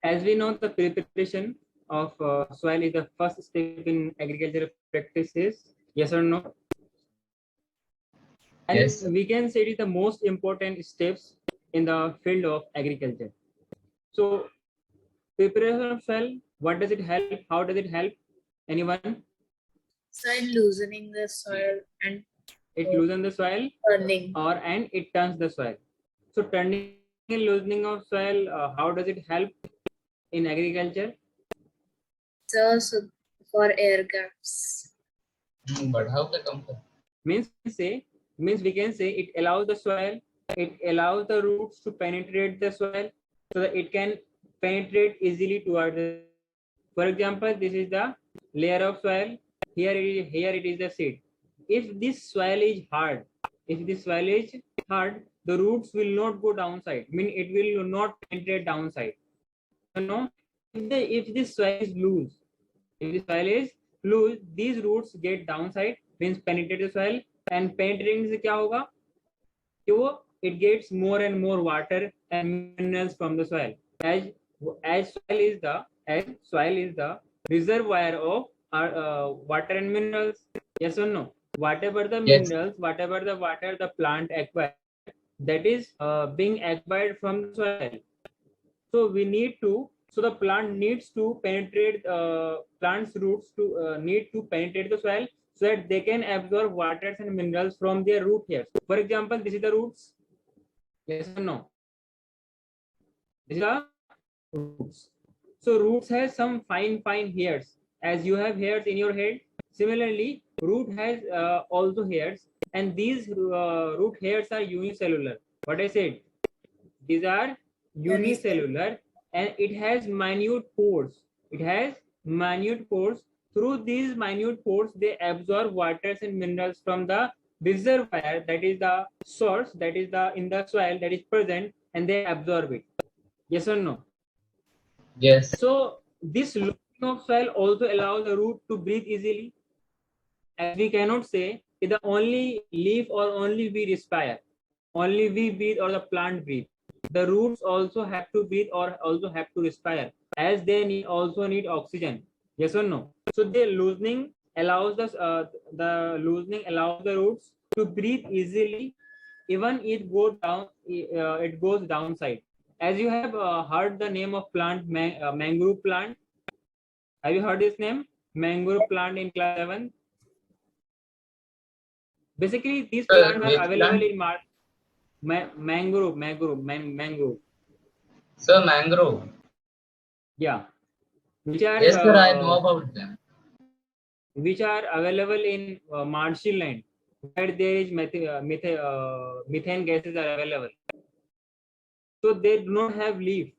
As we know, the preparation of soil is the first step in agricultural practices. Yes or no? And Yes. we can say it is the most important steps in the field of agriculture. So, preparation of soil, what does it help? How does it help? Anyone? Soil loosening the soil and It loosens the soil turning. and it turns the soil. So, turning and loosening of soil, how does it help in agriculture? So for air gaps. But how the company? Means we can say it allows the soil, it allows the roots to penetrate the soil so that it can penetrate easily towards the. For example, this is the layer of soil. Here it is the seed. If this soil is hard, the roots will not go downside. It will not penetrate downside. You know, if this soil is loose, these roots get downside, means penetrate the soil, and penetrating से क्या होगा कि वो it gets more and more water and minerals from the soil. As soil is the reservoir of water and minerals. Yes or no? Whatever the Yes. minerals, whatever the water the plant acquires, that is being acquired from the soil. So the plant needs to penetrate plant's roots to need to penetrate the soil so that they can absorb waters and minerals from their root hairs. For example, this is the roots. Yes or no? These are roots. So roots has some fine hairs. As you have hairs in your head, similarly, root has also hairs, and these root hairs are unicellular. What I said, these are unicellular, and it has minute pores. Through these minute pores, they absorb waters and minerals from the reservoir, that is the source, that is the in the soil that is present, and they absorb it. Yes or no? Yes. So this loosening of soil also allows the root to breathe easily. As we cannot say the only leaf or only we respire, only we breathe or the plant breathe. The roots also have to breathe or also have to respire, as they also need oxygen. Yes or no? So the loosening allows the roots to breathe easily, even it goes downside. As you have heard the name of plant mangrove plant. Have you heard this name? Mangrove plant in class 7. Basically, these plants are available in mangrove. So mangrove. Yeah, which are Yes, sir, I know about them. which are available in marshy land where there is methane gases are available. So they do not have leaf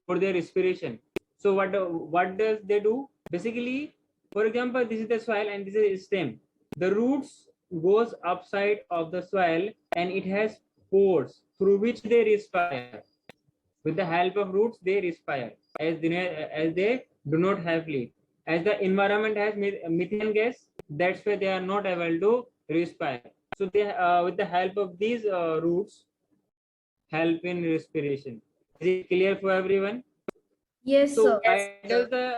for their respiration. So what does they do? Basically, for example, this is the soil and this is stem. The roots goes upside of the soil and it has pores through which they respire. With the help of roots, they respire as they do not have leaf. As the environment has methane gas, that's why they are not able to respire. So they with the help of these roots, help in respiration. Is it clear for everyone? Yes, So sir.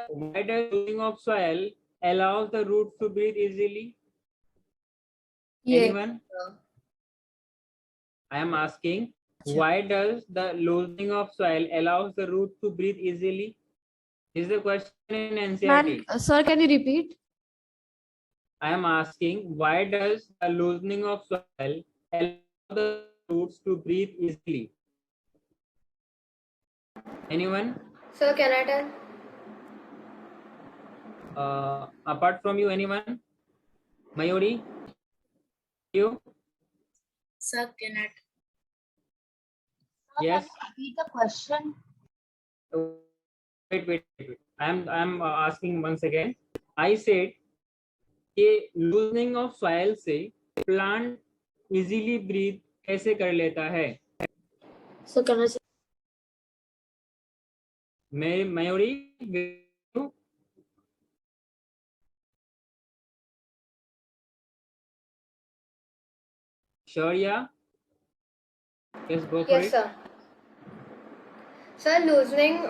why does loosening of soil allows the roots to breathe easily? Yes. Anyone? I am asking, why does the loosening of soil allows the root to breathe easily? Is the question in NCERT. Sir, can you repeat? I am asking, why does the loosening of soil allow the roots to breathe easily? Anyone? Sir, can I tell? Apart from you, anyone? Mayuri? You? Sir, can I? Yes. Repeat the question. Wait. I am asking once again. I said कि loosening of soil से plant easily breathe कैसे कर लेता है? So can I say? Mayuri? Sure, yeah. Yes, go for it. Yes, sir. Sir, loosening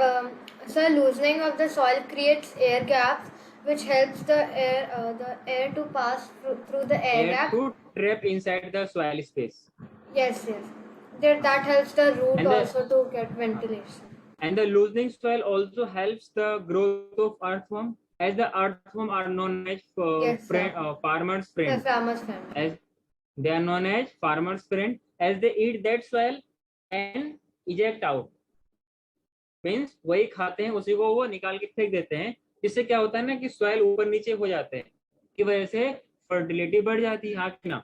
So loosening of the soil creates air gaps, which helps the air to pass through the air Air gap. to trap inside the soil space. Yes, yes. That helps the root And the- also to get ventilation. And the loosening soil also helps the growth of earthworm, as the earthworm are known as Yes, sir. farmers' The friend. farmer's friend. As they are known as farmers' friend, as they eat that soil and eject out. Means वही खाते हैं, उसी को वो निकाल के फेंक देते हैं, जिससे क्या होता है ना कि सॉइल ऊपर नीचे हो जाते हैं, की वजह से फर्टिलिटी बढ़ जाती है, हाँ कि ना।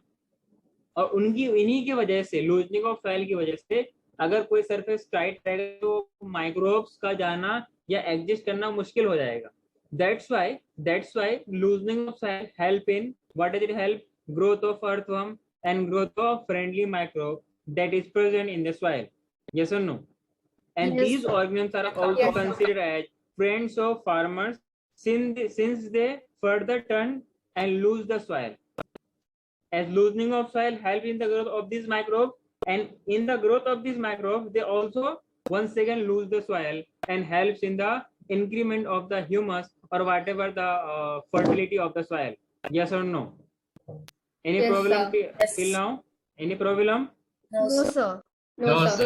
और उनकी इन्हीं की वजह से, लूजनिंग ऑफ सॉइल की वजह से, अगर कोई सरफेस टाइट रहेगा तो माइक्रोब्स का जाना या एग्जिस्ट करना मुश्किल हो जाएगा। That's why loosening of soil help in what does it help? Growth of earthworm and growth of friendly microbe that is present in the soil. Yes और no? And Yes, these sir. organisms are also Yes, sir. considered as friends of farmers since they further turn and lose the soil. As loosening of soil helps in the growth of these microbes, and in the growth of these microbes, they also once again lose the soil and helps in the increment of the humus or whatever the fertility of the soil. Yes or no? Any Yes, problem sir. Yes. till now? Any problem? No, No, sir. sir. No, No, sir. So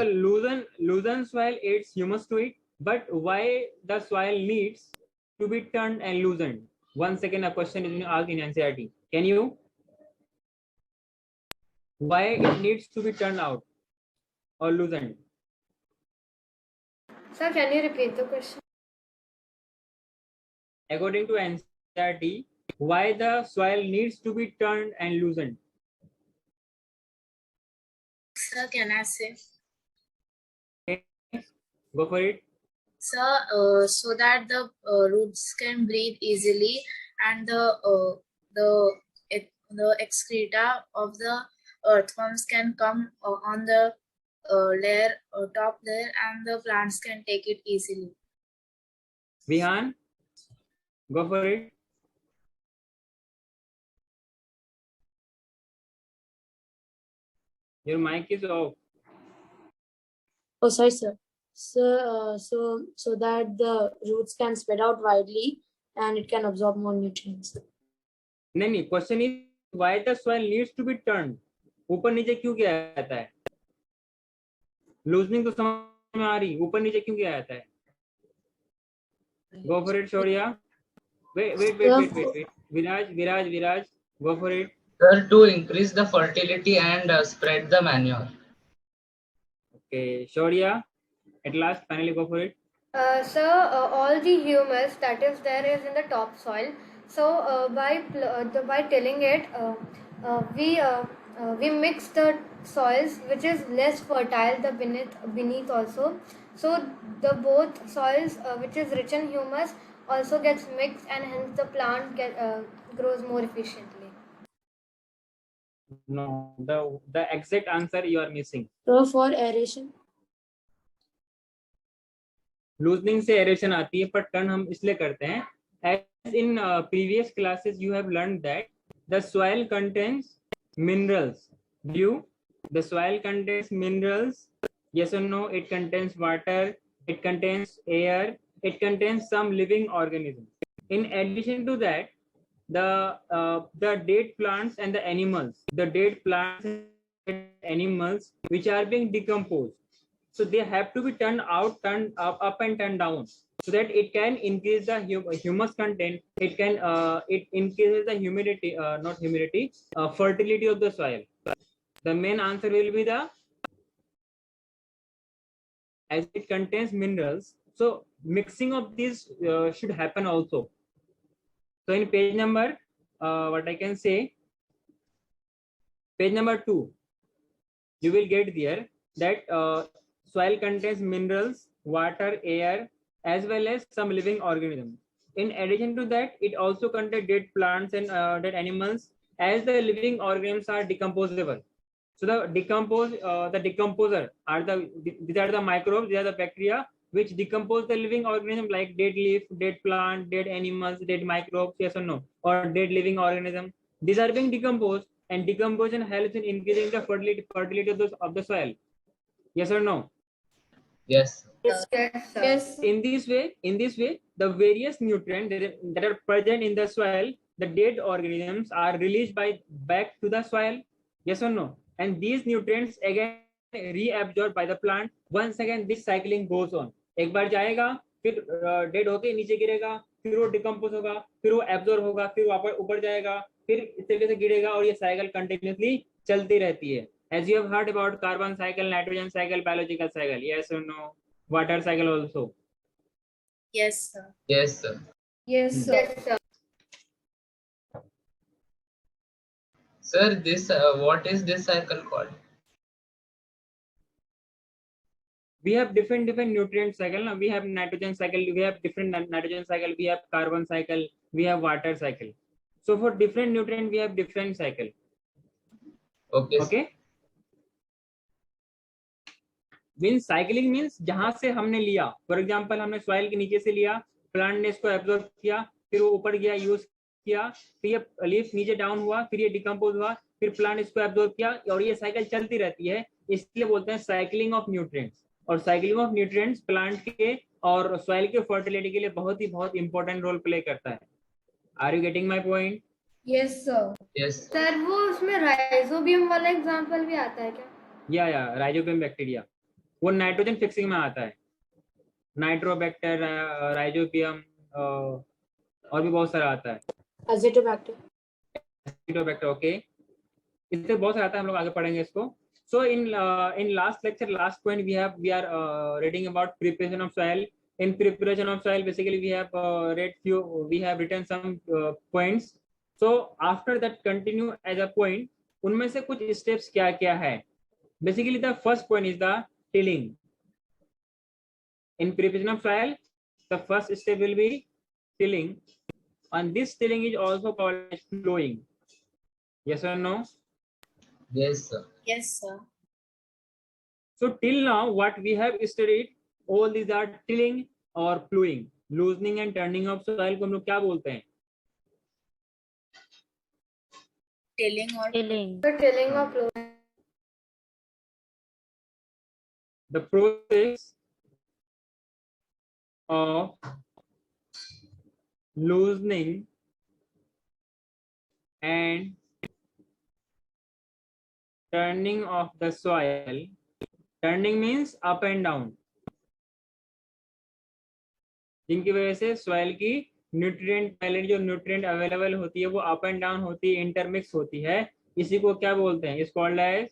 loosen soil adds humus to it, but why the soil needs to be turned and loosened? Once again, a question is being asked in NCERT. Can you? Why it needs to be turned out or loosened? Sir, can you repeat the question? According to NCERT, why the soil needs to be turned and loosened? Sir, can I say? Go for it. Sir, so that the roots can breathe easily and the excreta of the earthworms can come on the layer top layer, and the plants can take it easily. Vihan, go for it. Your mic is off. Oh, sorry, sir. So that the roots can spread out widely and it can absorb more nutrients. नहीं, question is why the soil needs to be turn. ऊपर नीचे क्यों किया जाता है? Loosening तो समझ में आ रही, ऊपर नीचे क्यों किया जाता है? Go for it Shaurya. Wait Viraj go for it. Sir, to increase the fertility and spread the manure. Okay Shaurya, at last finally go for it. Sir, all the humus that is there is in the top soil. So by tilling it, we mix the soils which is less fertile the beneath also. So the both soils which is rich in humus also gets mixed, and hence the plant grows more efficiently. No, the exact answer you are missing. So for aeration, loosening से aeration आती है, पर turn हम इसलिए करते हैं, as in previous classes you have learned that the soil contains minerals. The soil contains minerals. Yes or no? It contains water, it contains air, it contains some living organisms. In addition to that, the dead plants and the animals, which are being decomposed, so they have to be turned out, turned up and turned down, so that it can increase the humus content. It can it increases the humidity, not humidity, fertility of the soil. The main answer will be the, as it contains minerals, so mixing of these should happen also. So in page number, what I can say, page number 2, you will get there that soil contains minerals, water, air, as well as some living organisms. In addition to that, it also contains dead plants and dead animals, as the living organisms are decomposable. So the decomposer are these are the microbes, they are the bacteria which decompose the living organism, like dead leaf, dead plant, dead animals, dead microbes, yes or no, or dead living organism. These are being decomposed, and decomposition helps in increasing the fertility of the soil. Yes or no? Yes. Yes. Yes, sir. Yes. In this way, the various nutrients that are present in the soil, the dead organisms are released back to the soil. Yes or no? And these nutrients again reabsorbed by the plant. Once again, this cycling goes on. एक बार जाएगा, फिर dead होके नीचे गिरेगा, फिर वो decompose होगा, फिर वो एब्जॉर्ब होगा, फिर वापस ऊपर जाएगा, फिर इस तरीके से गिरेगा, और ये साइकिल कंटिन्यूसली चलती रहती है. As you have heard about carbon cycle, nitrogen cycle, biological cycle, yes or no? Water cycle also. Yes, sir. Yes, sir. Yes, sir. Yes, sir. Sir, this what is this cycle called? We have different nutrient cycle. Now we have nitrogen cycle, we have different nitrogen cycle, we have carbon cycle, we have water cycle. So for different nutrient we have different cycle. Okay. sir. Okay. Means cycling means जहां से हमने लिया, for example हमने soil के नीचे से लिया, plant ने इसको एब्जॉर्ब किया, फिर वो ऊपर गया, यूज किया, फिर ये लीफ नीचे डाउन हुआ, फिर ये डिकम्पोज हुआ, फिर प्लांट इसको एब्जॉर्ब किया, और ये साइकिल चलती रहती है. इसलिए बोलते हैं साइकिलिंग ऑफ न्यूट्रिएंट्स. और साइकिलिंग ऑफ न्यूट्रिएंट्स प्लांट के और सॉइल के फर्टिलिटी के लिए बहुत इंपॉर्टेंट रोल प्ले करता है. Are you getting my point? Yes, sir. Yes. Sir वो उसमें राइजोबियम वाला एग्जांपल भी आता है क्या? या राइजोबियम बैक्टीरिया, वो नाइट्रोजन फिक्सिंग में आता है. नाइट्रोबैक्टर, राइजोबियम, और भी बहुत सारा आता है. Azotobacter. एसिडोबैक्टर. ओके, इससे बहुत सारा आता है, हम लोग आगे पढ़ेंगे इसको. So in last lecture, last point we are reading about preparation of soil. In preparation of soil, basically we have written some points. So after that, continue as a point. उनमें से कुछ steps क्या क्या है? Basically the first point is the tilling. In preparation of soil, the first step will be tilling, and this tilling is also called as plowing. Yes or no? Yes, sir. Yes, sir. So till now, what we have studied, all these are tilling or plowing. Loosening and turning of soil को हम लोग क्या बोलते हैं? Tilling or The tilling of plowing. The process of loosening and turning of the soil. Turning means up and down, जिनकी वजह से soil की न्यूट्रिएंट पैलेट जो न्यूट्रिएंट अवेलेबल होती है वो अप एंड डाउन होती है, इंटरमिक्स होती है. इसी को क्या बोलते हैं? इस कॉल्ड एज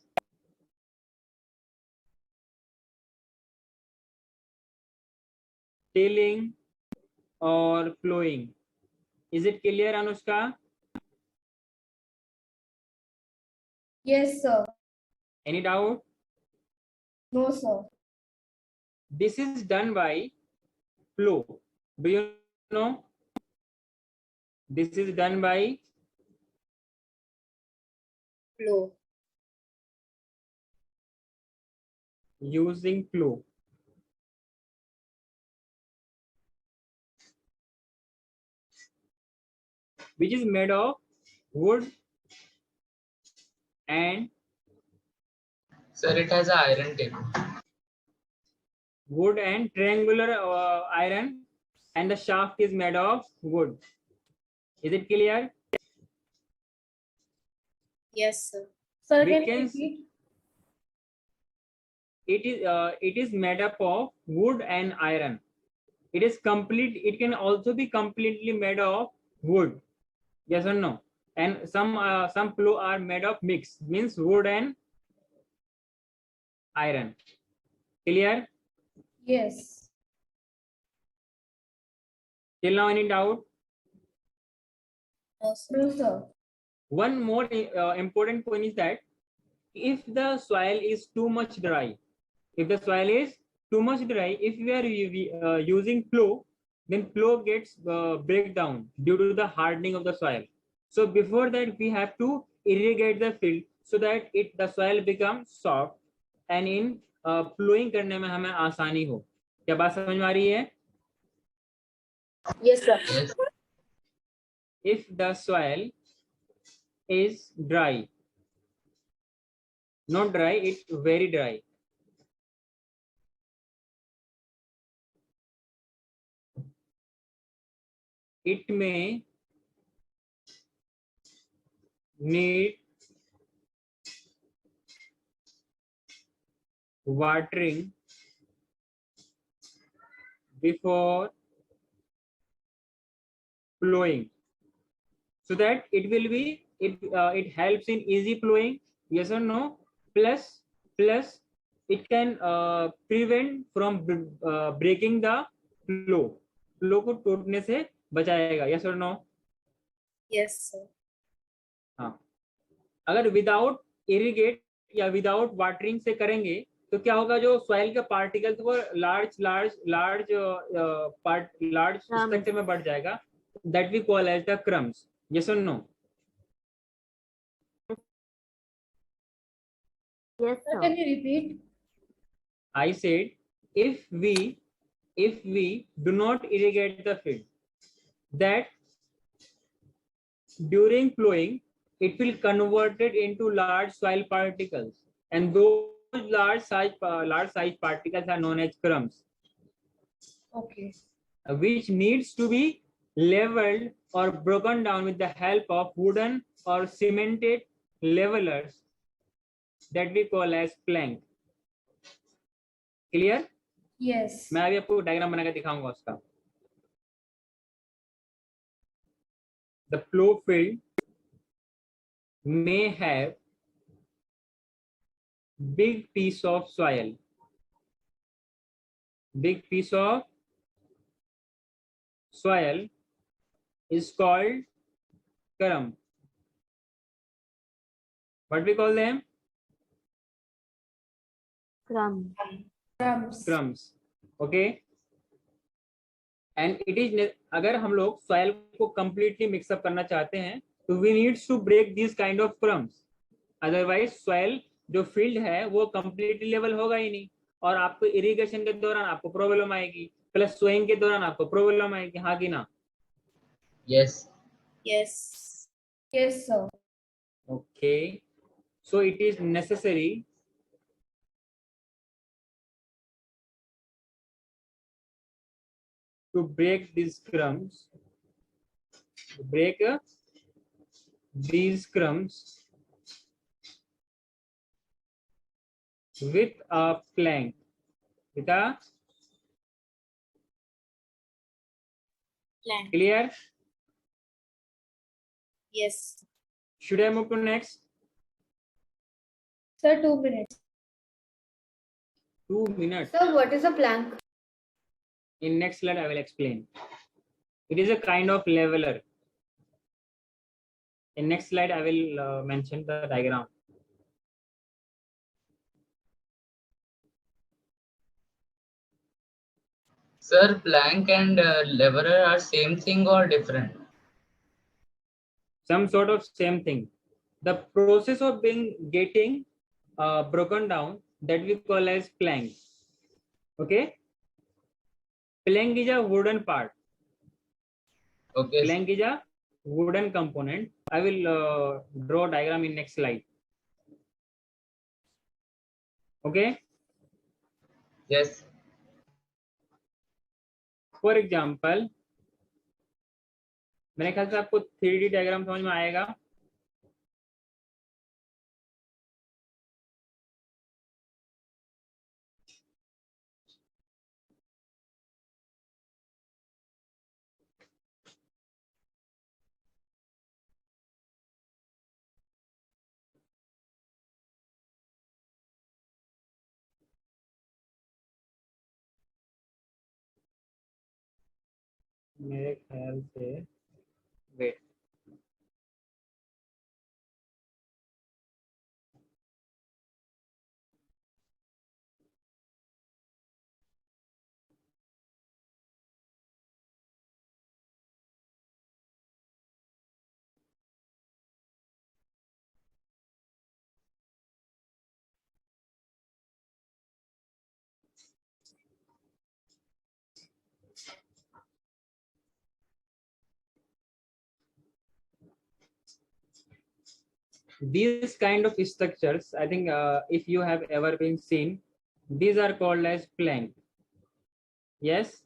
टिलिंग और flowing. Is it clear Anushka? Yes, sir. Any doubt? No, sir. This is done by plow. Do you know? This is done by plow. using plow. Which is made of wood and Sir, it has a iron tip. wood and triangular iron, and the shaft is made of wood. Is it clear? Yes, sir. Sir, We can you can- repeat? It is made up of wood and iron. It is complete. It can also be completely made of wood. Yes or no? And some plow are made of mix, means wood and iron. Clear? Yes. Till now, any doubt? No, sir. No, sir. One more important point is that if the soil is too much dry, if we are using plow, then plow gets break down due to the hardening of the soil. So before that, we have to irrigate the field so that the soil becomes soft, and in plowing करने में हमें आसानी हो. क्या बात समझ में आ रही है? Yes, sir. Yes. If the soil is dry, not dry, it's very dry. it may need watering before plowing, so that it will be it helps in easy plowing. Yes or no? Plus it can prevent from breaking the plow. Plow को टूटने से बचाएगा. Yes or no? Yes, sir. हाँ. अगर without irrigate या without watering से करेंगे तो क्या होगा, जो सॉइल के पार्टिकल्स वो लार्ज स्ट्रक्चर में बढ़ जाएगा. That we call as the crumbs. Yes और no? Yes, Sir, sir. can you repeat? I said if we do not irrigate the field, that during plowing it will convert it into large soil particles, and those large size particles are known as crumbs, Okay. which needs to be leveled or broken down with the help of wooden or cemented levelers that we call as plank. Clear? Yes. मैं अभी आपको diagram बना के दिखाऊंगा उसका. The plow field may have big piece of soil. Big piece of soil is called crumb. What we call them? Crumb. Crumbs. Crumbs. Okay. And it is, अगर हम लोग soil को completely mix up करना चाहते हैं तो we needs to break these kind of crumbs. Otherwise soil जो field है वो completely level होगा ही नहीं, और आपको irrigation के दौरान आपको problem आएगी, प्लस sowing के दौरान आपको problem आएगी. हाँ कि ना? Yes. Yes. Yes, sir. Okay. So it is necessary to break these crumbs, with a plank, with a Plank. clear. Yes. Should I move to next? Sir, 2 minutes. 2 minutes. Sir, what is a plank? In next slide I will explain. It is a kind of leveler. In next slide I will mention the diagram. Sir, plank and leveler are same thing or different? Some sort of same thing. The process of getting broken down, that we call as plank. Okay. Plank is a wooden part. Okay. Plank is a wooden component. I will draw a diagram in next slide. Okay. Yes. For example, मेरे ख्याल से आपको 3D diagram समझ में आएगा. मेरे ख्याल से wait these kind of structures, I think if you have ever been seen, these are called as plank. Yes.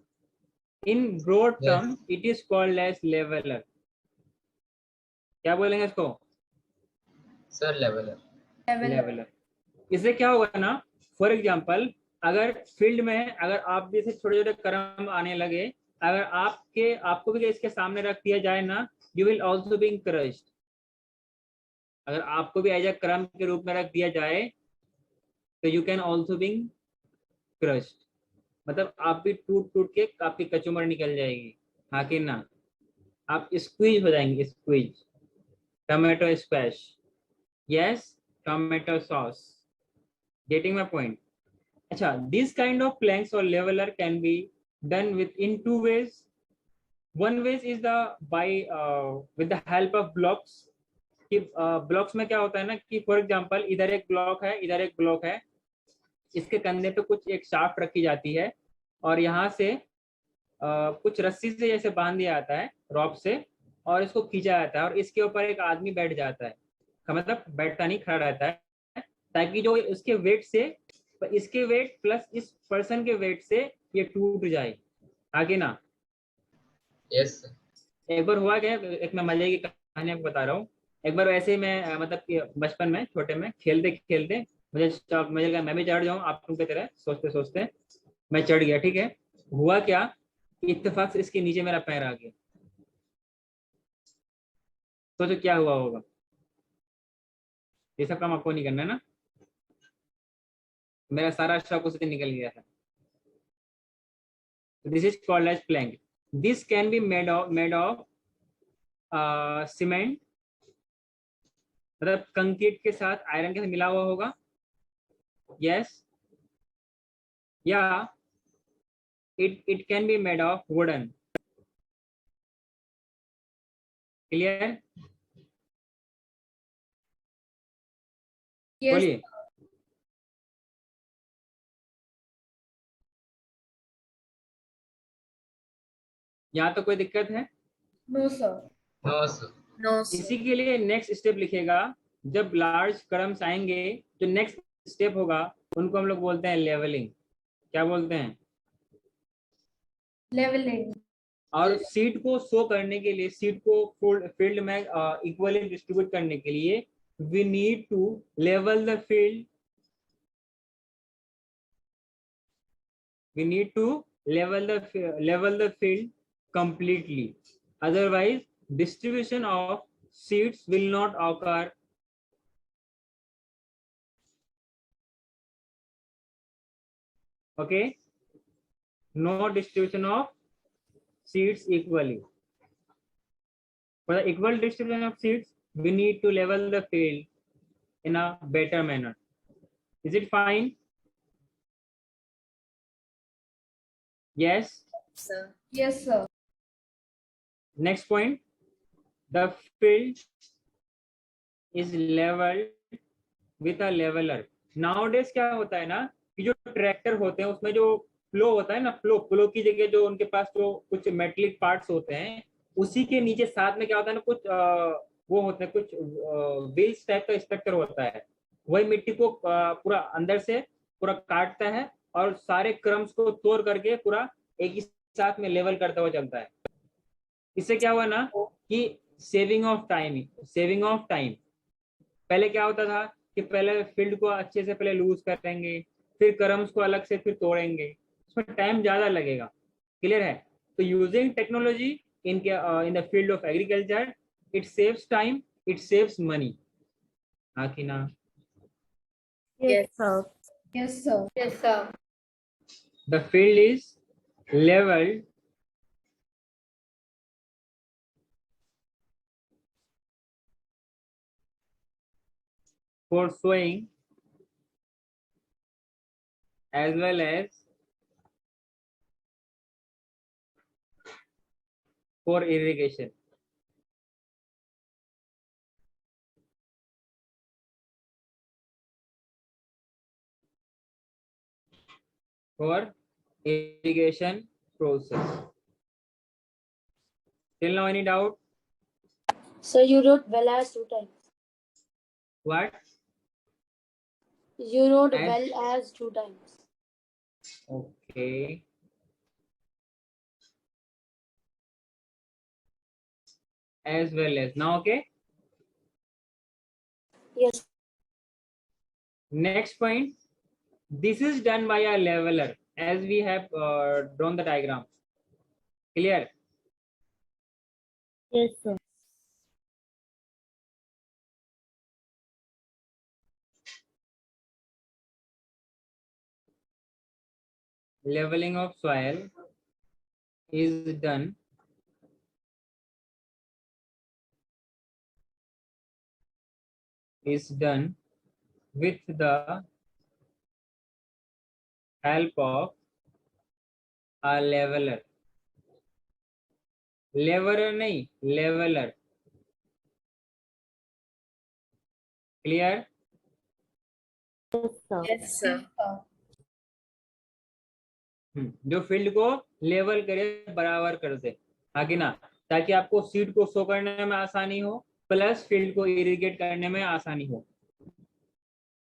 In broad Yes. term, it is called as leveler. क्या बोलेंगे इसको? Sir, leveler. लेवलर. इससे क्या होगा ना, for example अगर field में अगर आप भी से छोटे छोटे क्रम आने लगे, अगर आपको भी इसके सामने रख दिया जाए ना, you will also be crushed. अगर आपको भी एज अ क्रम के रूप में रख दिया जाए तो you can also be crushed. मतलब आप भी टूट टूट के आपकी कचुमर निकल जाएगी. हाँ कि ना? आप स्क्वीज हो जाएंगे, squeeze. Tomato squash. Yes, tomato sauce. Getting my point? अच्छा, this kind of planks or leveler can be done in two ways. One way is with the help of blocks. कि ब्लॉक्स में क्या होता है ना कि फॉर एग्जांपल इधर एक ब्लॉक है, इधर एक ब्लॉक है, इसके कंधे पे कुछ एक शाफ्ट रखी जाती है और यहाँ से कुछ रस्सी से जैसे बांध दिया जाता है रॉप से और इसको खींचा जाता है और इसके ऊपर एक आदमी बैठ जाता है. मतलब बैठता नहीं, खड़ा रहता है, ताकि जो उसके वेट से, इसके वेट प्लस इस पर्सन के वेट से ये टूट जाए. आगे ना? Yes, sir. एक बार हुआ क्या, एक मैं मजे की कहानी आपको बता रहा हूँ. एक बार ऐसे ही मैं मतलब कि बचपन में छोटे में खेलते खेलते मुझे लगा मैं भी चढ़ जाऊँ आप लोग की तरह, सोचते सोचते मैं चढ़ गया. ठीक है, हुआ क्या, इत्तेफाक से इसके नीचे मेरा पैर आ गया. सोचो क्या हुआ होगा. ये सब काम आपको नहीं करना है ना. मेरा सारा शौक उस दिन निकल गया था. This is called as plank. This can be made of cement, मतलब कंक्रीट के साथ आयरन के साथ मिला हुआ होगा. यस, या it can be made of wooden. Clear? Yes. बोलिए. यहाँ तो कोई दिक्कत है? No, sir. No, sir. No, इसी sir. के लिए नेक्स्ट स्टेप लिखेगा. जब लार्ज क्रम्स आएंगे जो नेक्स्ट स्टेप होगा उनको हम लोग बोलते हैं लेवलिंग. क्या बोलते हैं? Leveling. और सीट को शो करने के लिए, सीट को फील्ड में इक्वली डिस्ट्रीब्यूट करने के लिए we need to level the field. We need to level the field completely. Otherwise, distribution of seeds will not occur. Okay, no distribution of seeds equally. For the equal distribution of seeds, we need to level the field in a better manner. Is it fine? Yes. Sir. Yes, sir. Next point, the field is leveled with a leveler. Nowadays क्या होता है ना कि जो tractor होते हैं उसमें जो फ्लो होता है ना, फ्लो की जगह जो उनके पास जो कुछ मेटलिक पार्ट्स होते हैं उसी के नीचे साथ में क्या होता है ना, कुछ वो होते हैं, कुछ व्हील्स टाइप का स्ट्रक्चर होता है. वही मिट्टी को पूरा अंदर से पूरा काटता है और सारे क्रम्स को तोड़ करके पूरा एक ही साथ में लेवल करता हुआ चलता है. इससे क्या हुआ ना कि सेविंग ऑफ टाइम. पहले क्या होता था कि पहले फील्ड को अच्छे से पहले लूज करेंगे, फिर क्रम्स को अलग से फिर तोड़ेंगे, उसमें टाइम ज्यादा लगेगा. क्लियर है? तो using technology in the field of agriculture, it saves time, it saves money. हाँ कि ना? Yes. Yes, sir. Yes, sir. The field is leveled for sowing as well as for irrigation. For irrigation process. Till now, any doubt? So you wrote well as 2 times. What? You wrote As- well as 2 times. Okay. as well as. Now, okay. Yes. Next point. This is done by a leveler, as we have drawn the diagram. Clear? Yes, sir. Leveling of soil is done with the help of a leveler. Leveler नहीं, leveler. Clear? Yes, sir. Yes, sir. जो field को level करे, बराबर कर दे, हाँ कि ना, ताकि आपको सीड को सो करने में आसानी हो, प्लस फील्ड को इरिगेट करने में आसानी हो.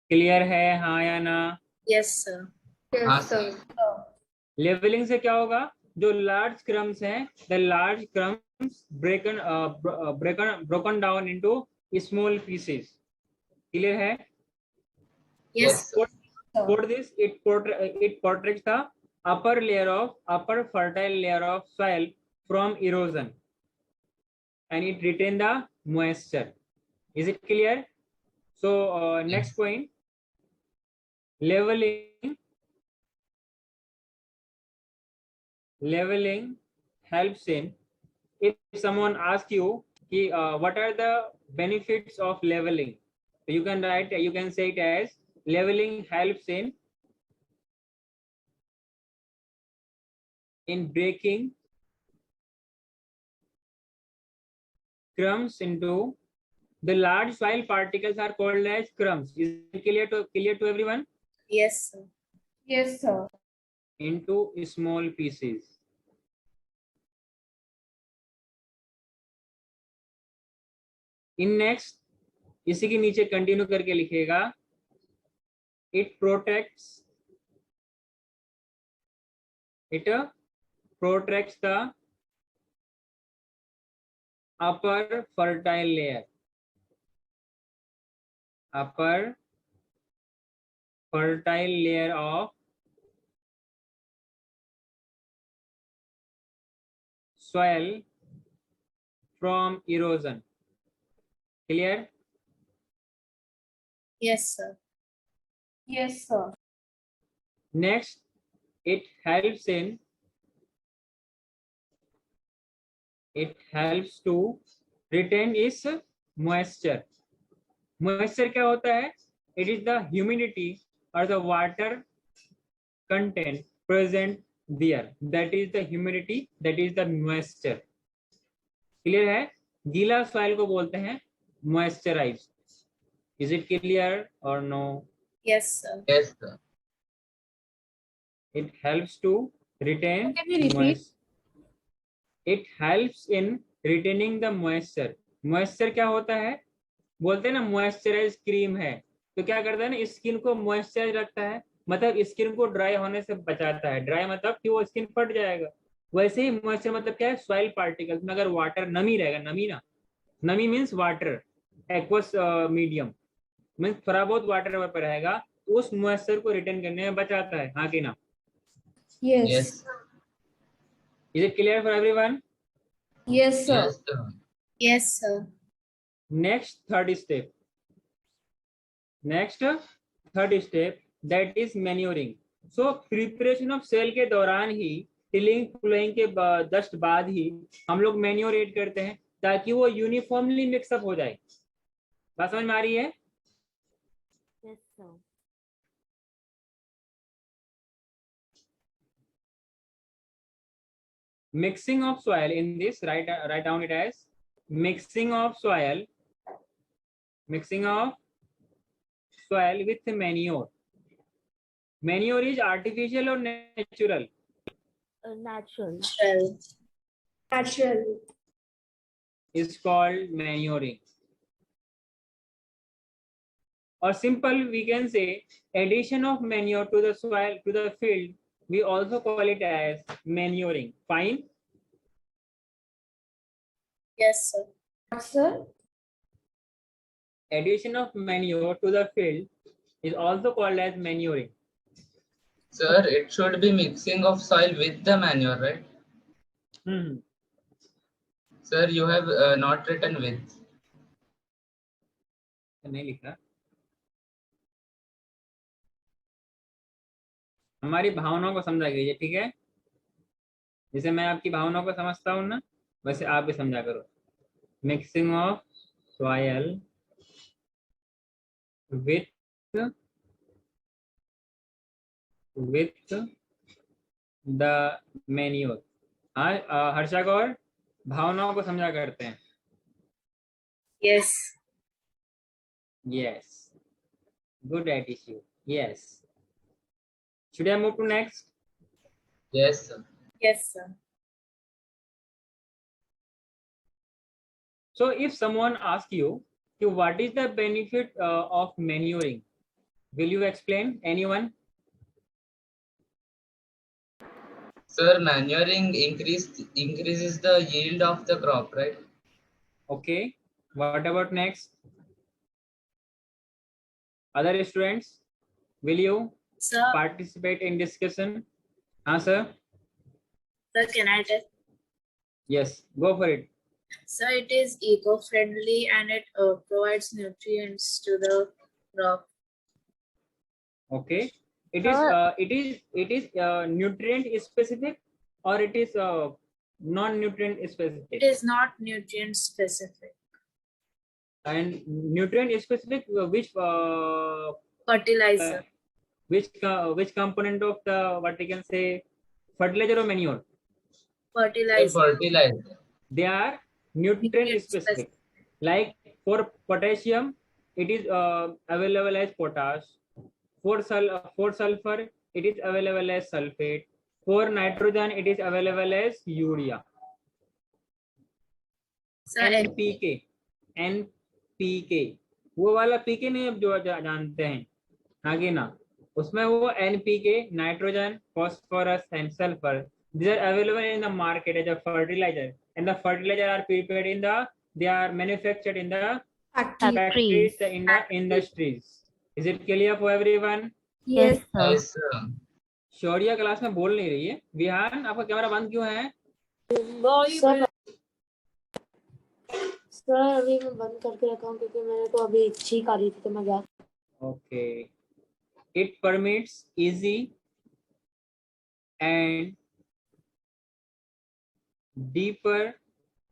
क्लियर है, हाँ या ना? Yes, sir. हाँ Yes, sir. लेवलिंग से क्या होगा? जो लार्ज क्रम्स हैं, the large crumbs broken down into small pieces. Clear है? Yes, sir. For this, it protects the upper fertile layer of soil from erosion, and it retain the moisture. Is it clear? So next point, leveling helps in, if someone asks you what are the benefits of leveling, you can say it as leveling helps in breaking crumbs into the large soil particles are called as crumbs. Is it clear to everyone? Yes, sir. Yes, sir. Into small pieces. In next, इसी के नीचे continue करके लिखेगा, it protects the upper fertile layer of soil from erosion. Clear? Yes, sir. Yes, sir. Next, it helps to retain its moisture. Moisture क्या होता है? It is the humidity or the water content present there. That is the humidity, that is the moisture. Clear है? गीला soil को बोलते हैं moisturized. Is it clear or no? Yes, sir. Yes, sir. It helps to retain Can you repeat? moisture. It helps in retaining the moisture. Moisture क्या होता है? बोलते हैं ना moisturized क्रीम है, तो क्या करता है ना, स्किन को moisturize रखता है, मतलब स्किन को ड्राई होने से बचाता है. ड्राई मतलब कि वो स्किन फट जाएगा. वैसे ही moisture मतलब क्या है? सॉइल पार्टिकल्स में अगर वाटर, नमी रहेगा, नमी means water, aqueous medium means थोड़ा बहुत वाटर पर रहेगा, तो उस मॉइस्चर को रिटेन करने में बचाता है, हाँ कि ना? Yes. Yes. Is it clear for everyone? Yes, sir. Yes, sir. Yes, sir. Next third step, that is manuring. So preparation of soil के दौरान ही, टिलिंग प्लोइंग के जस्ट बाद ही हम लोग मैन्योरेट करते हैं, ताकि वो यूनिफॉर्मली मिक्सअप हो जाए. बात समझ में आ रही है? Yes, sir. Mixing of soil in this, write down it as mixing of soil with manure. Manure is artificial or natural? Natural. Well, Natural. Is called manuring. Or simple, we can say addition of manure to the soil, to the field, we also call it as manuring. Fine? yes, sir. Sir. Addition of manure to the field is also called as manuring. Sir, it should be mixing of soil with the manure, right? Hmm. Sir, you have not written with. नहीं लिखा. हमारी भावनाओं को समझा कीजिए, ठीक है? जैसे मैं आपकी भावनाओं को समझता हूँ ना, वैसे आप भी समझा करो. Mixing of soil with the manure. हाँ, हर्षा गौर भावनाओं को समझा करते हैं. Yes. Yes. Good attitude. Yes. Should I move to next? Yes, sir. Yes, sir. So if someone asks you, what is the benefit of manuring? Will you explain? Anyone? Sir, manuring increases the yield of the crop, right? Okay. What about next? Other students, will you Sir, participate in discussion? Sir? sir, can I tell? Yes, go for it. Sir, it is eco-friendly and it provides nutrients to the crop. Okay. It is nutrient specific or it is non-nutrient specific? It is not nutrient specific. And nutrient specific, which Fertilizer. which component of the, what you can say, fertilizer or manure? Fertilizer. Fertilizer. They are nutrient specific. Like for potassium, it is available as potash. For sulfur, it is available as sulfate. For nitrogen, it is available as urea. Sir, NPK, वो वाला पीके नहीं अब जो जानते हैं, आगे ना, उसमें वो NPK, nitrogen, phosphorus and sulfur, these are available in the market as a fertilizer, and the fertilizer are prepared in the, they are manufactured in the factories, in the industries. Is it clear for everyone? Yes, sir. Yes, sir. Shaurya class में बोल नहीं रही है. विहान, आपका camera बंद क्यों है? Sir अभी मैं बंद करके रखा हूँ क्योंकि मैंने तो अभी छींक आ रही थी तो मैं गया. Okay. It permits easy and deeper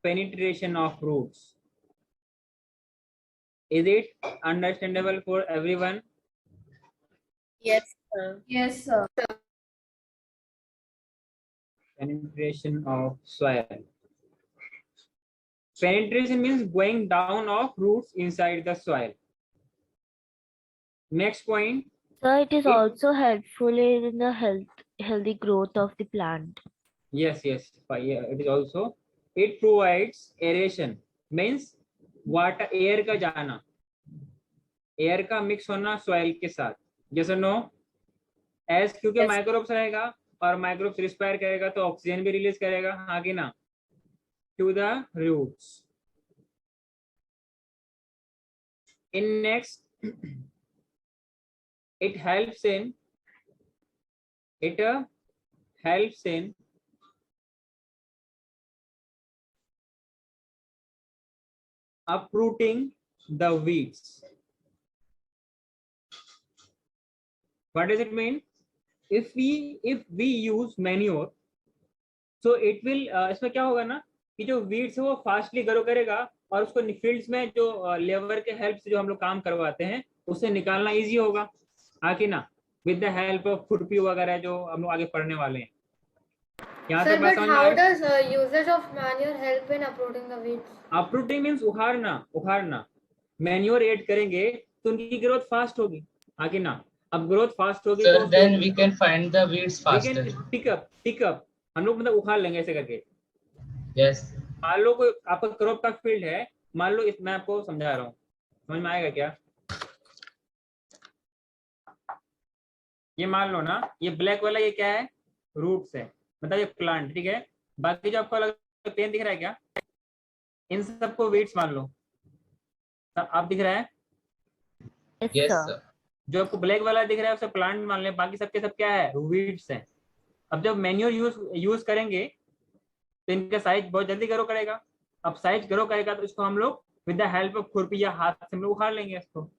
penetration of roots. Is it understandable for everyone? yes, sir. Yes, sir. Penetration of soil. Penetration means going down of roots inside the soil. Next point. So it is also helpful in the healthy growth of the plant. Yes, yes. Yeah, it is also. It provides aeration. Means water, air का जाना, air का mix होना soil के साथ. Yes or no? As क्योंकि Yes. microbes रहेगा और microbes respire करेगा तो ऑक्सीजन भी रिलीज करेगा, हाँ कि ना, to the roots. In next, it helps in uprooting the weeds. What does it mean? If we use manure, so it will इसमें क्या होगा ना कि जो weeds है वो फास्टली ग्रो करेगा और उसको फील्ड्स में जो लेबर के हेल्प से जो हम लोग काम करवाते हैं उससे निकालना इजी होगा, हाँ कि ना, विद द हेल्प ऑफ खुरपी वगैरह जो हम लोग आगे पढ़ने वाले हैं. यहाँ Sir, तक but बात समझ में आ how रही? does usage of manure help in uprooting the weeds? Uprooting means उखाड़ना. मैन्योर ऐड करेंगे तो उनकी ग्रोथ फास्ट होगी, हाँ कि ना. अब ग्रोथ फास्ट होगी Sir, तो then we can find the weeds we faster. can pick up. हम लोग मतलब उखाड़ लेंगे ऐसे करके. Yes. मान लो कोई आपका क्रॉप का फील्ड है, मान लो मैं आपको समझा रहा हूँ, समझ में आएगा क्या? ये मान लो ना, ये ब्लैक वाला ये क्या है? रूट्स है, मतलब ये प्लांट, ठीक है. बाकी जो आपको अलग पेन दिख रहा है क्या? इन सबको वीड्स मान लो। आप दिख रहा है? Yes, Yes, sir. sir. जो आपको ब्लैक वाला दिख रहा है उसे प्लांट मान लें, बाकी सबके सब क्या है? वीड्स हैं। अब जब मैन्योर यूज करेंगे तो इनका साइज बहुत जल्दी ग्रो करेगा। अब साइज ग्रो करेगा तो इसको हम लोग विद द हेल्प ऑफ खुरपी या हाथ से हम लोग उखाड़ लेंगे इसको,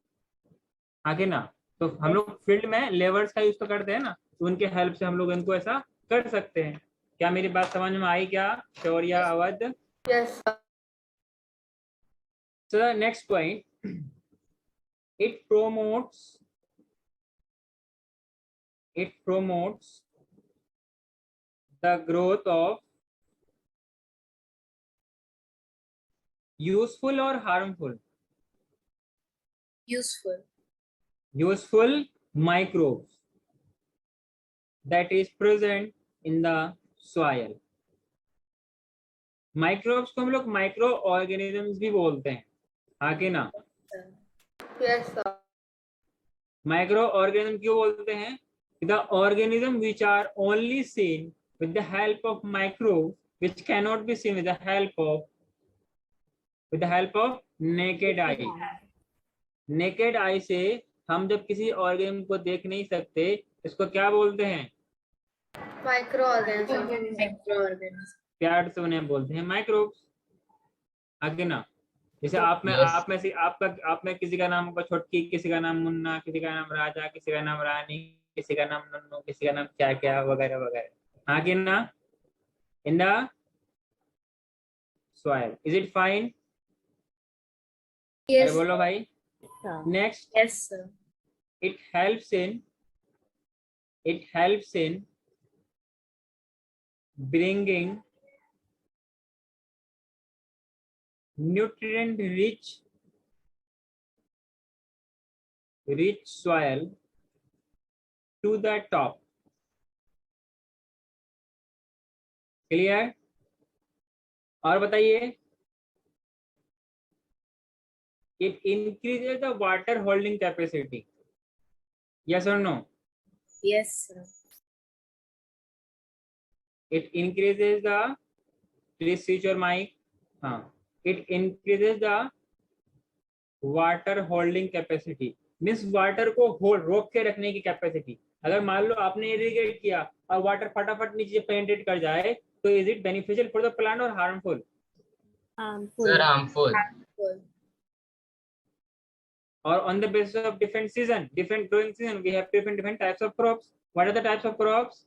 आगे ना। तो हम लोग फील्ड में लेवर्स का यूज तो करते हैं ना, तो उनके हेल्प से हम लोग इनको ऐसा कर सकते हैं। क्या मेरी बात समझ में आई क्या Shaurya, Awadh? Yes, sir. So the next point, it promotes the growth of useful or harmful? Useful microbes that is present in the soil. Microbes को हम लोग माइक्रो ऑर्गेनिजम्स भी बोलते हैं, आगे ना। Yes, sir. माइक्रो ऑर्गेनिज्म क्यों बोलते हैं? The organism which are only seen with the help of microbe which can not be seen with the help of naked eye. Naked eye से हम जब किसी ऑर्गेनिज्म को देख नहीं सकते, इसको क्या बोलते हैं? Microorganism. प्यार से उन्हें बोलते हैं माइक्रोब्स, आगे ना। जैसे आप में Yes. आप में किसी का नाम होगा छोटकी, किसी का नाम मुन्ना, किसी का नाम राजा, किसी का नाम रानी, किसी का नाम नन्नू, किसी का नाम क्या क्या वगैरह वगैरह, आगे ना। In the soil, is it fine? Yes. अरे बोलो भाई। Sir. Next, Yes, sir. it helps in bringing nutrient rich soil to the top. Clear? और बताइए। It increases the water holding capacity. Yes or no? Yes, sir. It increases the, please switch your mic. It increases the water holding capacity. Means water को hold, रोक के रखने की capacity. अगर मान लो आपने इरिगेट किया और वाटर फटाफट नीचे पेनिट्रेट कर जाए, तो is it beneficial for the plant और harmful? Sir, harmful. Cool. Or on the basis of different growing season, we have different types of crops. What are the types of crops?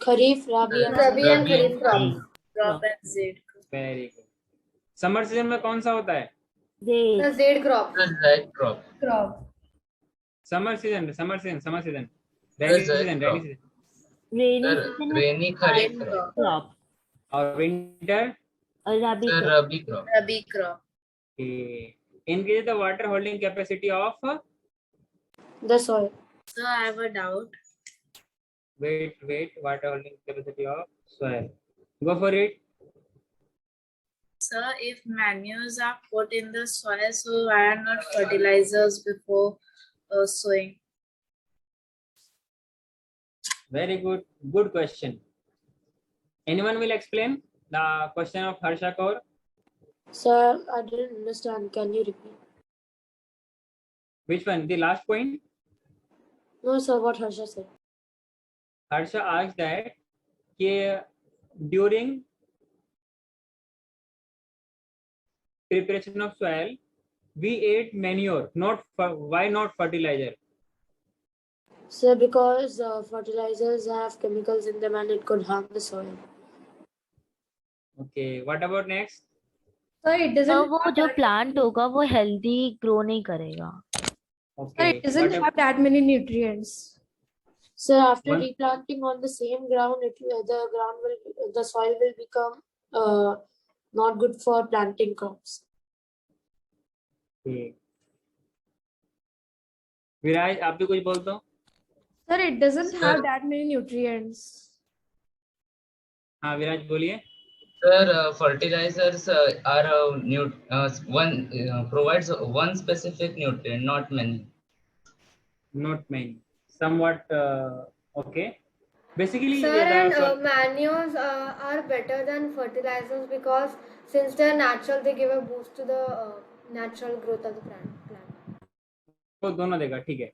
Kharif, Rabi, and Rabi and Kharif crops. Crop and seed. Very good. Summer season में कौन सा होता है? They. The zed crop. Sir, red crop. Summer season rainy Sir, season, red crop. rainy season. Rainy Sir, season rainy kharif Rain crop. crop. और winter, Rabi Sir, crop. rabi crop. Rabi crop. increase the water holding capacity of the soil. So I have a doubt. wait, water holding capacity of soil. Go for it. Sir, if manures are put in the soil, so why are not fertilizers before sowing? Very good question. Anyone will explain the question of Harsha Kaur? Sir, I didn't understand. Can you repeat? Which one? The last point? No, sir, what Harsha said. Harsha asked that during preparation of soil, we ate manure. Why not fertilizer? Sir, because fertilizers have chemicals in them and it could harm the soil. Okay. What about next? Sir, it तो doesn't. वो जो plant होगा वो healthy grow नहीं करेगा। Sir, Okay. it doesn't have that many nutrients. Sir, after One- replanting on the same ground, the soil will become not good for planting crops. Okay. विराज, आप भी कुछ बोल दो। Sir, it doesn't Sir. have that many nutrients. हाँ विराज बोलिए। Sir, fertilizers provides one specific nutrient, not many. Not many. Somewhat okay. Basically, Sir, the and soil, manures are better than fertilizers because since they're natural, they give a boost to the natural growth of the plant. तो दोनों देगा, ठीक है।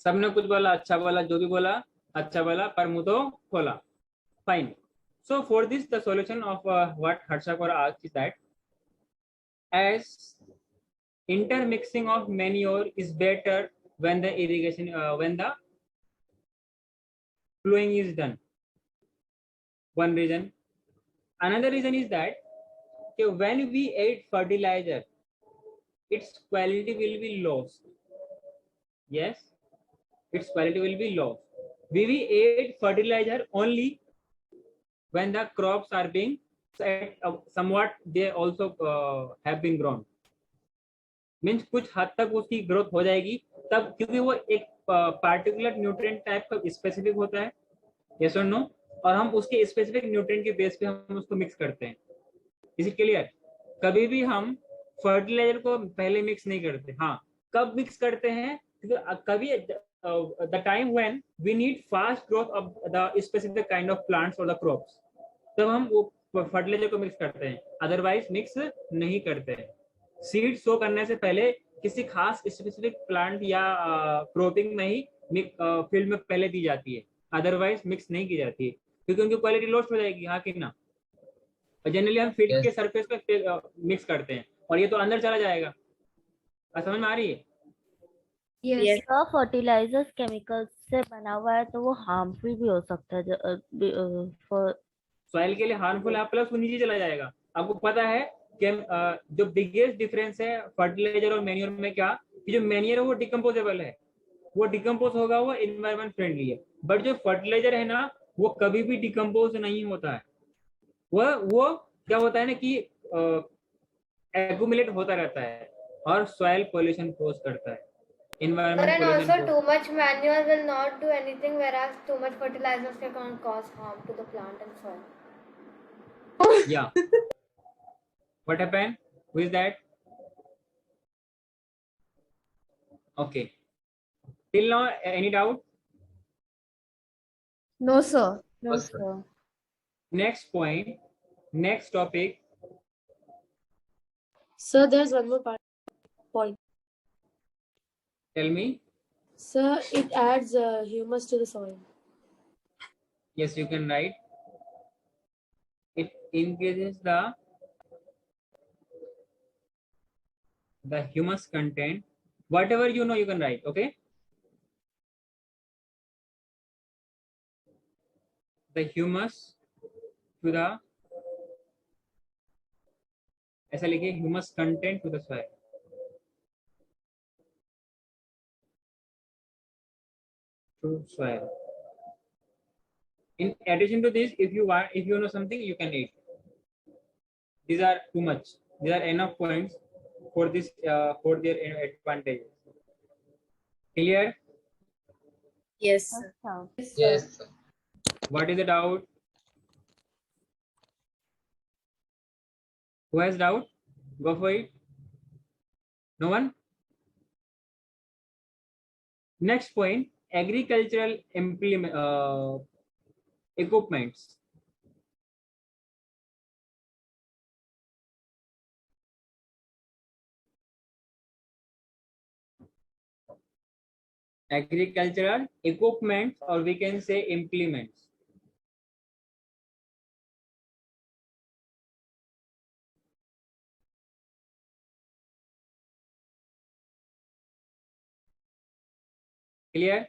सबने कुछ बोला, अच्छा बोला, जो भी बोला अच्छा बोला, पर मुंह तो खोला। Fine. So for this, the solution of what Harshakor asked is that as intermixing of manure is better when the irrigation, when the plowing is done. One reason. Another reason is that when we add fertilizer, its quality will be lost. Yes, its quality will be lost. We will add fertilizer only when the crops are being somewhat they also have been grown. Means कुछ हद तक उसकी growth हो जाएगी तब, क्योंकि वो एक पार्टिकुलर न्यूट्रिएंट टाइप का स्पेसिफिक होता है, यस और नो, और हम उसके स्पेसिफिक न्यूट्रिएंट के बेस पे हम उसको मिक्स करते हैं। Is it clear? कभी भी हम फर्टिलाइजर को पहले मिक्स नहीं करते। हाँ, कब मिक्स करते हैं? क्योंकि कभी the time when we need fast growth of the specific kind of plants और द क्रॉप्स, तब हम वो फर्टिलाइजर को मिक्स करते हैं, अदरवाइज मिक्स नहीं करते हैं। सीड सो करने से पहले किसी खास स्पेसिफिक प्लांट या क्रॉपिंग में ही फील्ड में पहले दी जाती है, अदरवाइज मिक्स नहीं की जाती है, क्योंकि उनकी क्वालिटी लॉस्ट हो जाएगी। हाँ कि ना? जनरली हम फील्ड के सरफेस पे मिक्स करते हैं और ये तो अंदर चला जाएगा। समझ में आ रही है? Yes. फर्टिलाइजर्स केमिकल्स से बना हुआ है तो वो हार्मफुल भी हो सकता है फॉर सॉइल के लिए हार्मफुल है, प्लस वो नीचे चला जाएगा। आपको पता है कि जो बिगेस्ट डिफरेंस है फर्टिलाइजर और मैन्योर में क्या, कि जो मैन्योर है वो डिकम्पोजेबल है, वो डिकम्पोज होगा, वो एनवायरमेंट फ्रेंडली है। बट जो फर्टिलाइजर है ना, वो कभी भी डिकम्पोज नहीं होता है। वो क्या होता है ना कि एक्यूमुलेट होता रहता है और सॉइल पोल्यूशन कॉज करता है, Sir, environment and also pollution. too much manure will not do anything, whereas too much fertilizers can cause harm to the plant and soil. Yeah. What happened? Who is that? Okay. Till now, any doubt? No, sir. No Yes, sir. Sir. Next point, next topic. Sir, there's one more point. Tell me. Sir, it adds humus to the soil. Yes, you can write. It increases the humus content. Whatever you know, you can write. Okay. The humus to the, ऐसा लिखिए, humus content to the soil. To soil. In addition to this, if you know something, you can eat. These are too much. These are enough points for this for their advantage. Clear? Yes, sir. Yes, sir. What is the doubt? Who has doubt? Go for it. No one? Next point, agricultural equipments. Agricultural equipment, or we can say implements. Clear?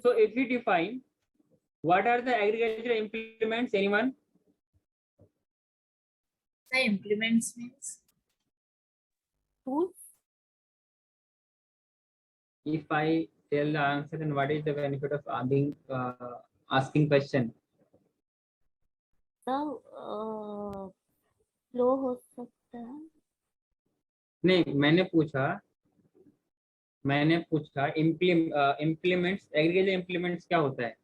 So if we define what are the agricultural implements, anyone? The implements means Tools? If I tell the answer, then what is the benefit of being asking question? Sir flow हो सकता है। नहीं, मैंने पूछा implements, agriculture implements क्या होता है?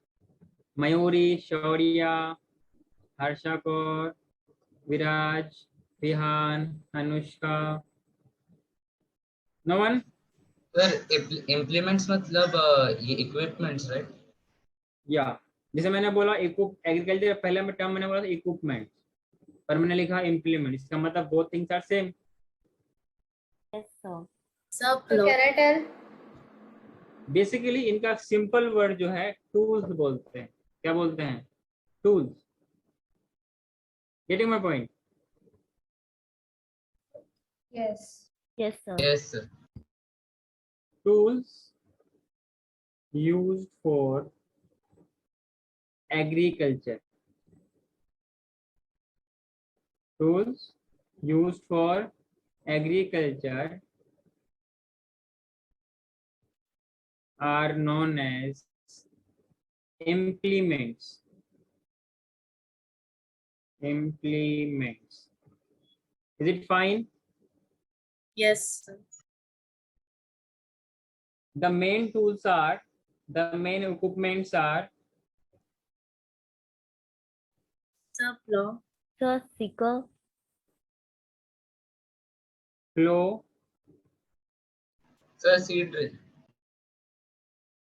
Mayuri, Shaurya, Harsha Kaur, Viraj, Vihaan, Anushka, no one? Sir implements मतलब ये equipments, right? या जैसे मैंने बोला एग्रीकल्चर, पहले में टर्म मैंने बोला था इक्विपमेंट, पर मैंने लिखा इम्प्लीमेंट, इसका मतलब both things are same. Yes, sir. Sir, So plow. can I tell? Basically इनका सिंपल वर्ड जो है टूल्स बोलते हैं. क्या बोलते हैं? Tools. Getting my point? Yes. Yes, sir. Yes, sir. Tools used for agriculture. Tools used for agriculture are known as implements. Implements. Is it fine? Yes, sir. The main tools are, the main equipments are Sir, plow. Sir, seeker. plow, Sir, seed drill.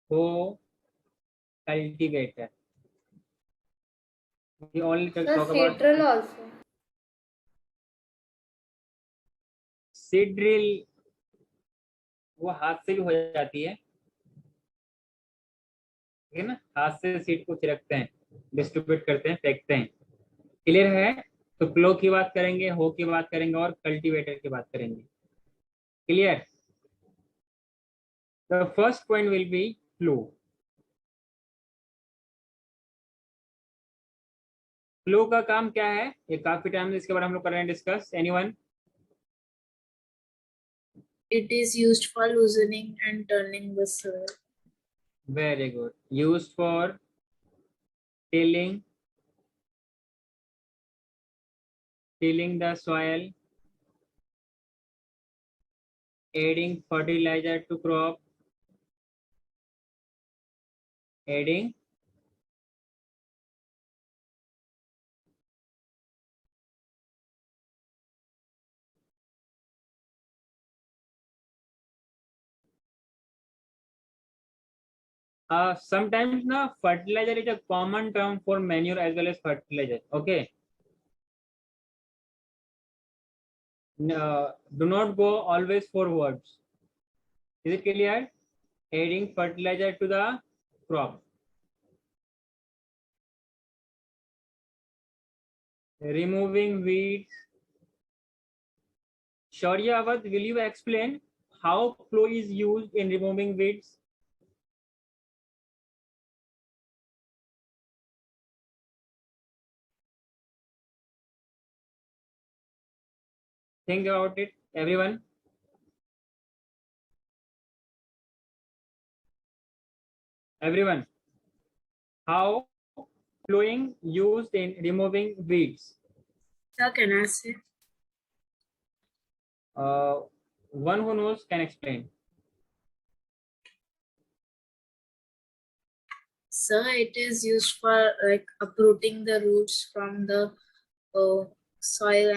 hoe, cultivator. We only Sir, talk seed about drill also. Seed drill. वो हाथ से भी हो जाती है, ठीक है ना? हाथ से सीड को छिड़कते हैं, डिस्ट्रीब्यूट करते हैं, फेंकते हैं. क्लियर है? तो प्लो की बात करेंगे, हो की बात करेंगे और कल्टीवेटर की बात करेंगे. Clear? The first point will be plough. Plough का काम क्या है? ये काफी टाइम से इसके बारे में हम लोग कर रहे हैं discuss. Anyone? It is used for loosening and turning the soil. Very good. Used for tilling the soil, adding fertilizer to crop, adding sometimes na fertilizer is a common term for manure as well as fertilizer. Okay. Do not go always for words. Is it clear? Adding fertilizer to the crop. Removing weeds. Shaurya Awadh, will you explain how plow is used in removing weeds? Think about it, everyone. Everyone, how plowing used in removing weeds? Sir, can I say? One who knows can explain. Sir, it is used for like uprooting the roots from the soil,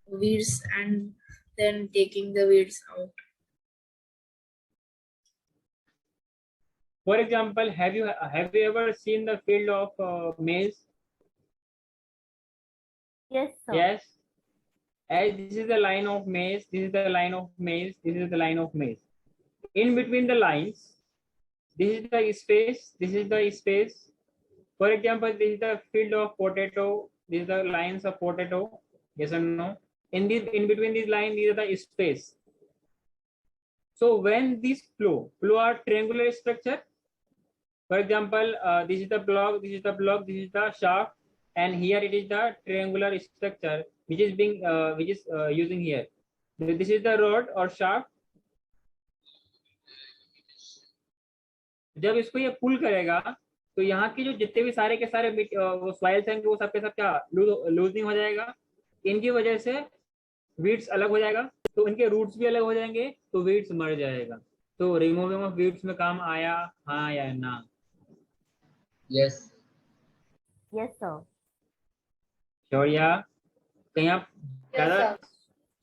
weeds, and then taking the weeds out. For example, have you ever seen the field of maize? Yes, sir. Yes. As this is the line of maize, this is the line of maize, this is the line of maize. In between the lines, this is the space, this is the space. For example, this is the field of potato, these are the lines of potato. Yes or no? In between these lines, these are the space. So when this plow are triangular structure. For example, this is the block, this is the block, this is the shaft, and here it is the triangular structure which is being using here. This is the rod or shaft. जब इसको ये पुल करेगा तो यहाँ की जो जितने भी सारे के सारे वो सॉइल्स हैं वो सबके सब क्या लूजनिंग हो जाएगा. इनकी वजह से वीड्स अलग हो जाएगा, तो इनके रूट्स भी अलग हो जाएंगे, तो वीड्स मर जाएगा. तो रिमूविंग ऑफ वीड्स में काम आया, हाँ या ना? Yes. Yes, sir. शौर्या, कहीं आप Yes, ज्यादा sir.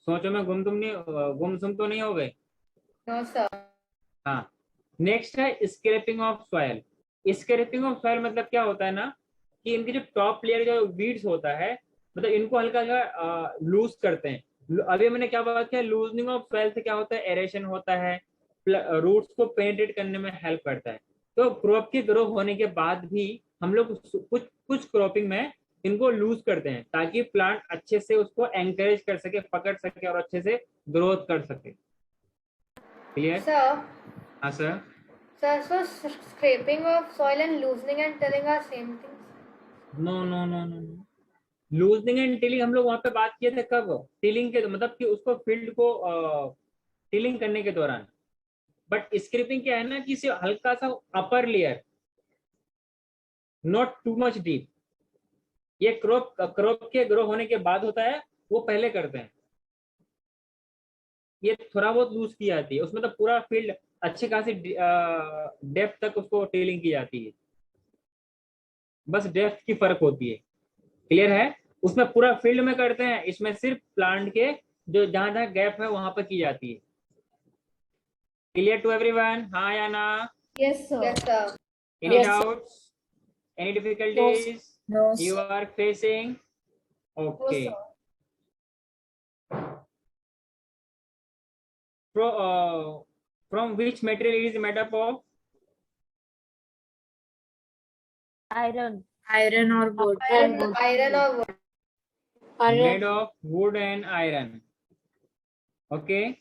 सोचो में गुमसुम तो नहीं हो गए? No, sir. हाँ, नेक्स्ट है scraping of soil. Scraping of soil मतलब क्या होता है ना, कि इनके जो टॉप लेयर जो वीड्स होता है, मतलब इनको हल्का हल्का लूज करते हैं। अभी मैंने क्या बात किया, लूजनिंग ऑफ सॉइल से क्या होता है, एरेशन होता है, रूट्स को पेनिट्रेट करने में हेल्प करता है। तो क्रॉप के ग्रो होने के बाद भी हम लोग कुछ कुछ क्रॉपिंग में इनको लूज करते हैं, ताकि प्लांट अच्छे से उसको एंकरेज कर सके, पकड़ सके और अच्छे से ग्रोथ कर सके। क्लियर? Sir, हाँ sir. so scraping of soil and loosening and tilling are same things. No no no no no, loosening and tilling हम लोग वहां पे बात किए थे कब, टिलिंग के, मतलब कि उसको फील्ड को टिलिंग करने के दौरान। बट स्क्रिपिंग क्या है ना, कि सिर्फ हल्का सा upper layer, not too much deep. ये क्रॉप के ग्रो होने के बाद होता है, वो पहले करते हैं। ये थोड़ा बहुत लूज की जाती है, उसमें तो पूरा फील्ड अच्छे खासी डेप्थ तक उसको टिलिंग की जाती है, बस डेप्थ की फर्क होती है। क्लियर है? उसमें पूरा फील्ड में करते हैं, इसमें सिर्फ प्लांट के जो जहां जहां गैप है वहां पर की जाती है। Clear to everyone? हाँ या ना? Yes, sir. Yes, sir. Any Yes, sir. Doubts, any difficulties No, you sir. are facing? Okay. sir. From which material it is made up of? Iron. Iron or wood. Iron or wood. Made of wood and iron. Okay.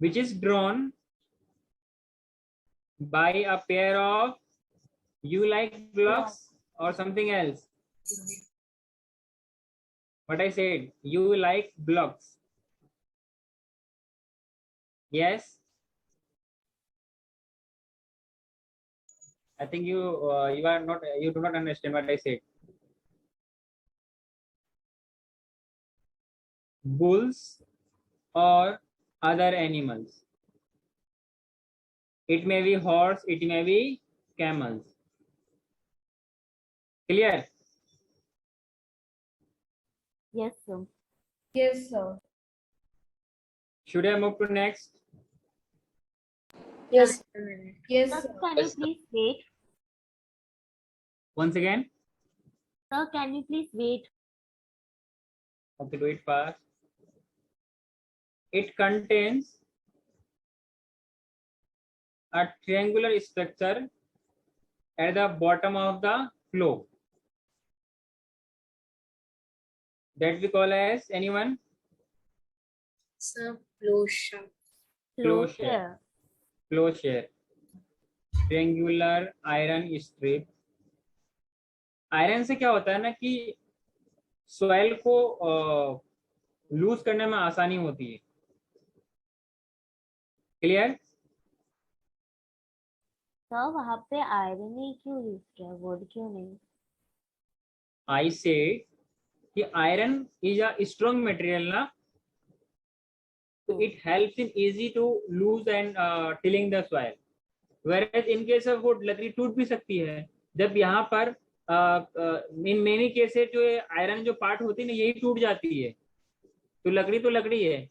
Which is drawn by a pair of, you like blocks or something else? What I said, you like blocks. Yes. I think you are not, you do not understand what I said. Bulls or other animals. It may be horse, it may be camels. Clear? Yes, sir. Yes, sir. Should I move to next? Yes. Yes, Sir, sir. can you Yes, sir. please wait? Once again? Sir, can you please wait? Okay, do it fast. It contains a triangular structure at the bottom of the flow that we call as, anyone? Sir, flow shaft. Flow Close share. here. Flow share. Triangular iron strip. Iron से क्या होता है ना, कि soil को loose करने में आसानी होती है। क्लियर? सर वहाँ पे आयरन ही क्यों यूज किया, वुड क्यों नहीं? आई से कि iron is a strong material ना, तो it helps in easy to loose and tilling the soil. Where in case of wood, लकड़ी टूट भी सकती है। जब यहाँ पर इन मेनी केसेस जो आयरन जो पार्ट होती है ना, यही टूट जाती है, तो लकड़ी है,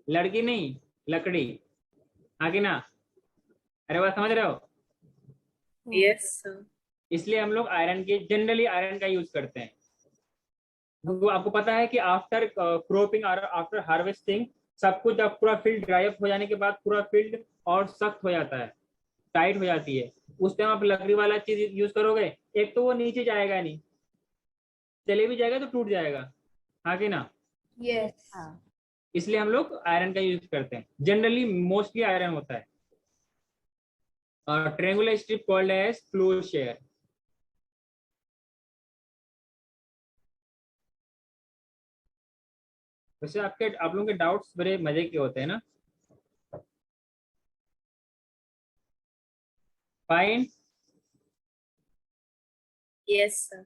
लड़की नहीं, लकड़ी। हाँ कि ना? अरे बात समझ रहे हो? Yes, sir. इसलिए हम लोग आयरन के, जनरली आयरन का यूज करते हैं। वो आपको पता है कि आफ्टर क्रॉपिंग और आफ्टर हार्वेस्टिंग, सब कुछ जब पूरा फील्ड ड्राई अप हो जाने के बाद पूरा फील्ड और सख्त हो जाता है, टाइट हो जाती है, उस टाइम आप लकड़ी वाला चीज यूज करोगे, एक तो वो नीचे जाएगा नहीं, चले भी जाएगा तो टूट जाएगा। हाँ कि ना? Yes. हाँ. इसलिए हम लोग आयरन का यूज करते हैं, जनरली मोस्टली आयरन होता है। Triangular strip called as plough share. वैसे आप लोगों के डाउट्स बड़े मजे के होते हैं ना? फाइन। Yes, sir.